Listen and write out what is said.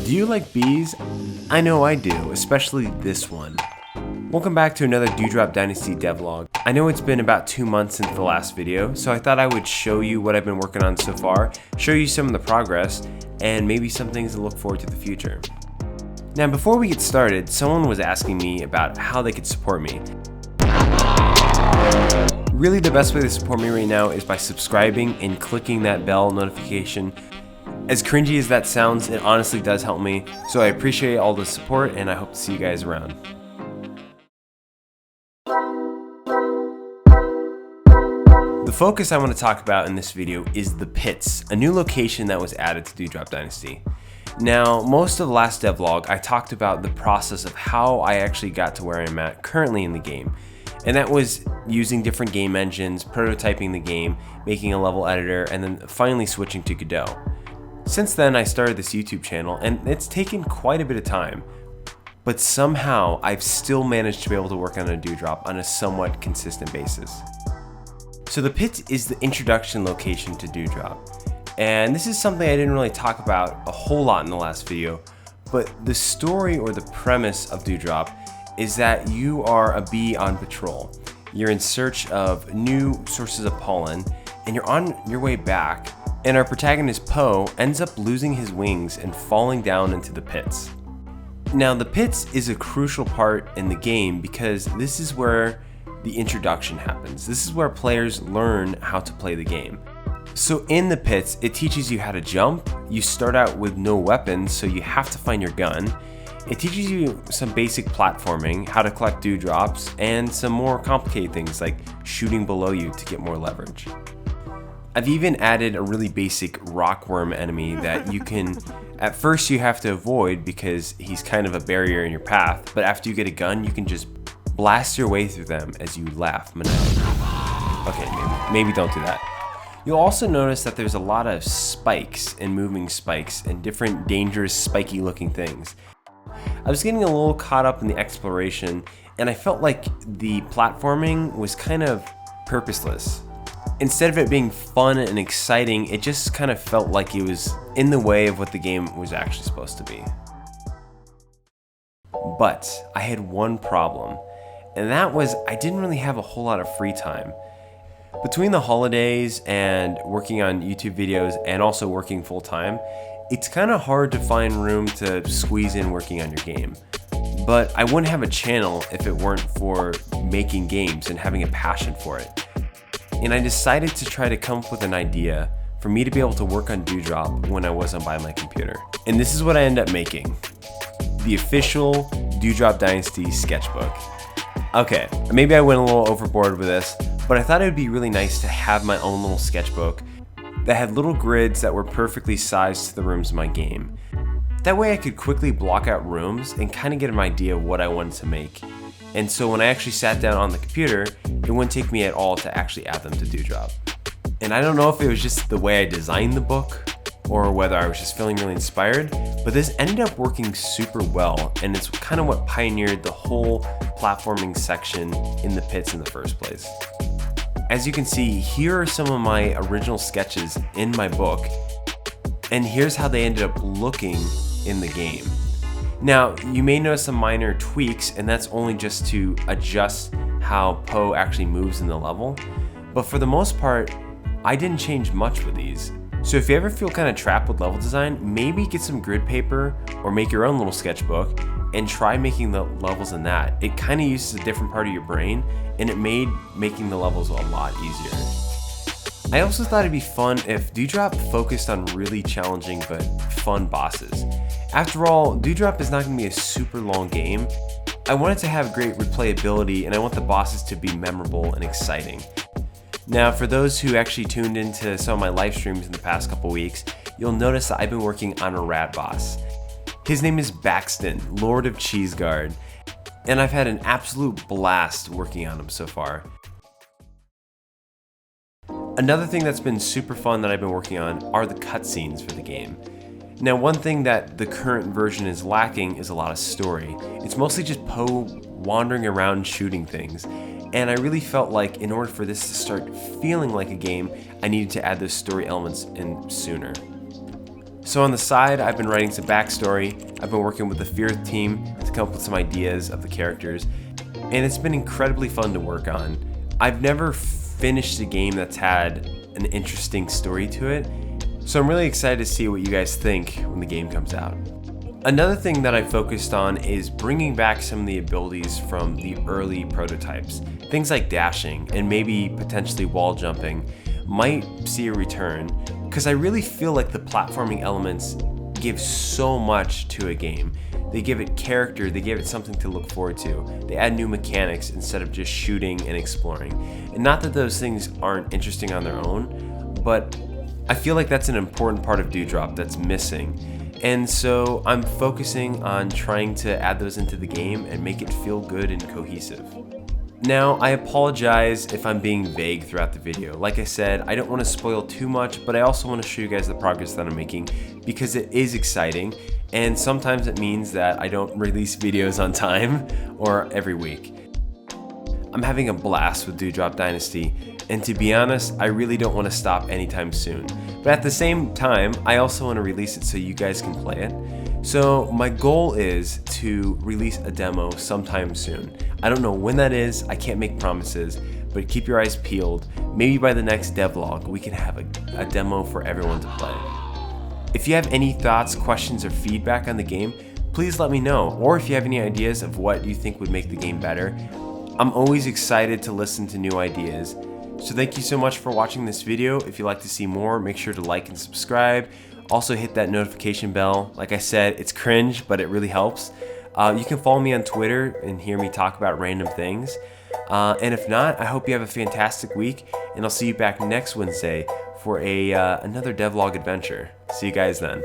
Do you like bees? I know I do, especially this one. Welcome back to another Dewdrop Dynasty Devlog. I know it's been about 2 months since the last video, so I thought I would show you what I've been working on so far, show you some of the progress, and maybe some things to look forward to the future. Now before we get started, someone was asking me about how they could support me. Really the best way to support me right now is by subscribing and clicking that bell notification. As cringy as that sounds, it honestly does help me, so I appreciate all the support and I hope to see you guys around. The focus I want to talk about in this video is the pits, a new location that was added to Dewdrop Dynasty. Now, most of the last devlog, I talked about the process of how I actually got to where I'm at currently in the game. And that was using different game engines, prototyping the game, making a level editor, and then finally switching to Godot. Since then, I started this YouTube channel, and it's taken quite a bit of time. But somehow, I've still managed to be able to work on a Dewdrop on a somewhat consistent basis. So the pit is the introduction location to Dewdrop. And this is something I didn't really talk about a whole lot in the last video, but the story or the premise of Dewdrop is that you are a bee on patrol. You're in search of new sources of pollen, and you're on your way back, and our protagonist Poe ends up losing his wings and falling down into the pits. Now the pits is a crucial part in the game because this is where the introduction happens. This is where players learn how to play the game. So in the pits, it teaches you how to jump. You start out with no weapons, so you have to find your gun. It teaches you some basic platforming, how to collect dewdrops, and some more complicated things like shooting below you to get more leverage. I've even added a really basic rockworm enemy that you can, at first you have to avoid because he's kind of a barrier in your path, but after you get a gun, you can just blast your way through them as you laugh maniacally. Okay, maybe don't do that. You'll also notice that there's a lot of spikes and moving spikes and different dangerous spiky looking things. I was getting a little caught up in the exploration and I felt like the platforming was kind of purposeless. Instead of it being fun and exciting, it just kind of felt like it was in the way of what the game was actually supposed to be. But I had one problem, and that was I didn't really have a whole lot of free time. Between the holidays and working on YouTube videos and also working full time, it's kind of hard to find room to squeeze in working on your game. But I wouldn't have a channel if it weren't for making games and having a passion for it. And I decided to try to come up with an idea for me to be able to work on Dewdrop when I wasn't by my computer. And this is what I ended up making. The official Dewdrop Dynasty sketchbook. Okay, maybe I went a little overboard with this, but I thought it would be really nice to have my own little sketchbook that had little grids that were perfectly sized to the rooms in my game. That way I could quickly block out rooms and kind of get an idea of what I wanted to make. And so when I actually sat down on the computer, it wouldn't take me at all to actually add them to Dewdrop. And I don't know if it was just the way I designed the book or whether I was just feeling really inspired, but this ended up working super well, and it's kind of what pioneered the whole platforming section in the pits in the first place. As you can see, here are some of my original sketches in my book, and here's how they ended up looking in the game. Now, you may notice some minor tweaks, and that's only just to adjust how Poe actually moves in the level, but for the most part, I didn't change much with these. So if you ever feel kind of trapped with level design, maybe get some grid paper or make your own little sketchbook and try making the levels in that. It kind of uses a different part of your brain, and it made making the levels a lot easier. I also thought it'd be fun if Dewdrop focused on really challenging but fun bosses. After all, Dewdrop is not going to be a super long game. I want it to have great replayability, and I want the bosses to be memorable and exciting. Now, for those who actually tuned into some of my live streams in the past couple weeks, you'll notice that I've been working on a rat boss. His name is Baxton, Lord of Cheeseguard, and I've had an absolute blast working on him so far. Another thing that's been super fun that I've been working on are the cutscenes for the game. Now, one thing that the current version is lacking is a lot of story. It's mostly just Poe wandering around shooting things, and I really felt like in order for this to start feeling like a game, I needed to add those story elements in sooner. So on the side, I've been writing some backstory. I've been working with the Firith team to come up with some ideas of the characters, and it's been incredibly fun to work on. I've never finished a game that's had an interesting story to it, so I'm really excited to see what you guys think when the game comes out. Another thing that I focused on is bringing back some of the abilities from the early prototypes. Things like dashing and maybe potentially wall jumping might see a return, because I really feel like the platforming elements give so much to a game. They give it character, they give it something to look forward to. They add new mechanics instead of just shooting and exploring. And not that those things aren't interesting on their own, but I feel like that's an important part of Dewdrop that's missing. And so I'm focusing on trying to add those into the game and make it feel good and cohesive. Now, I apologize if I'm being vague throughout the video. Like I said, I don't want to spoil too much, but I also want to show you guys the progress that I'm making because it is exciting, and sometimes it means that I don't release videos on time or every week. I'm having a blast with Dewdrop Dynasty, and to be honest, I really don't want to stop anytime soon. But at the same time, I also want to release it so you guys can play it. So my goal is to release a demo sometime soon. I don't know when that is, I can't make promises, but keep your eyes peeled. Maybe by the next devlog, we can have a demo for everyone to play. If you have any thoughts, questions, or feedback on the game, please let me know. Or if you have any ideas of what you think would make the game better, I'm always excited to listen to new ideas. So thank you so much for watching this video. If you'd like to see more, make sure to like and subscribe. Also hit that notification bell. Like I said, it's cringe, but it really helps. You can follow me on Twitter and hear me talk about random things. And if not, I hope you have a fantastic week, and I'll see you back next Wednesday for another devlog adventure. See you guys then.